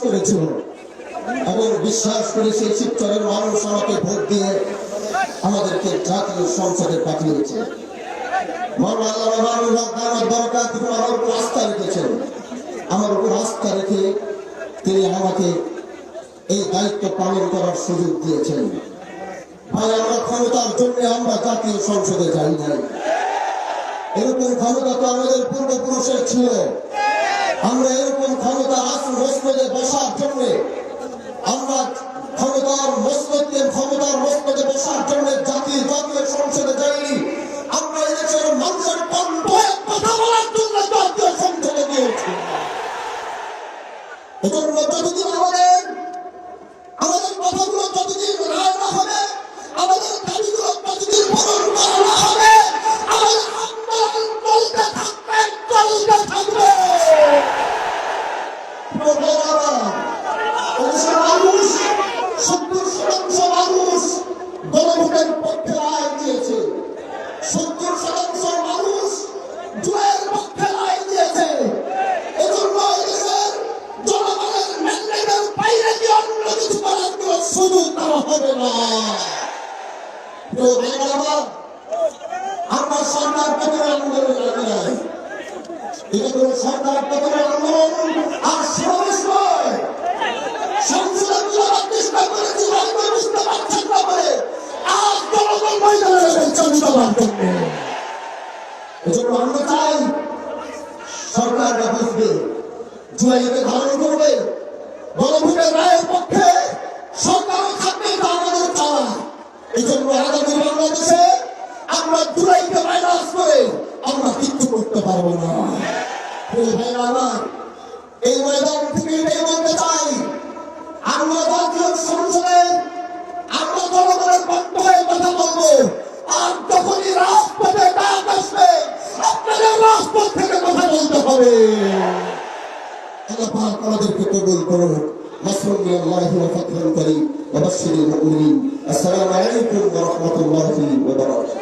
করেছিল এবং বিশ্বাস করে সেই শিবচরের মানুষ আমাকে ভোট দিয়ে আমাদেরকে জাতীয় সংসদে পাঠিয়েছে। আমার উপর আস্থা রেখেছেন, আমার উপর আস্থা রেখে তিনি আমাকে এই দায়িত্ব পালন করার সুযোগ দিয়েছেন। ভাই, আমরা ক্ষমতার জন্য আমরা জাতীয় সংসদে যাই নাই। এরকম ক্ষমতা তো আমাদের পূর্বপুরুষের ছিল। আমরা এরকম ক্ষমতা আসন মসনদে বসার জন্য, আমরা ক্ষমতার মসনদে বসার জন্য জাতীয় সংসদে যাইনি। আমরা এদেশের মানুষের কণ্ঠে কথা বলার জন্য জাতীয় সংসদে গিয়েছি। এজন্য যতদিন আমাদের কথাগুলো যতদিন রায় না হবে, আমাদের দাবিগুলো যতদিন পূরণ করা না হবে, আমাদের আন্দোলন চলতে থাকবে। মানুষ 70% মানুষ গণভোটের পক্ষে রায় দিয়েছে, 70% মানুষ জয়ের পক্ষে রায় দিয়েছে। এজন্য এদেশের জনগণের ম্যান্ডেটের বাইরে কি অন্য কিছু করার কোনো সুযোগ দেওয়া হবে না। আমরা সরকার পতনের আন্দোলনে লাগি নাই। এটা কোনো সরকার পতনের আন্দোলন আর সমাবেশ নয়। সংসদের চেষ্টা করেছি, হয়তো বুঝতে পারছেন না বলে আজ জনগণ ময়দানে নেমেছেন সবার জন্য। এজন্য আমরা চাই সরকারটা বুঝবে, জুলাইকে ধারণ করবে, গণভোটের রায়ের পক্ষে সরকারও থাকবে, তা আমাদের চাওয়া। এই জন্য আগামী বাংলাদেশে আমরা জুলাইকে মাইনাস করে আমরা কিচ্ছু করতে পারবো না। আমার এই ময়দান থেকে এটাই বলতে চাই, আমরা জাতীয় সংসদে আমরা জনগণের কণ্ঠ হয়ে কথা বলবো। আর যখনই রাজপথে ডাক আসবে, আপনাদের রাজপথ থেকে কথা বলতে হবে। আল্লাহ পাক আমাদেরকে কবুল করুন। নাসরুল্লাহি ওয়া ফাতহুল করিম ওয়া বাশশিরিল মুমিনিন। আসসালামু আলাইকুম ওয়া রাহমাতুল্লাহি ওয়া বারাকাতুহু।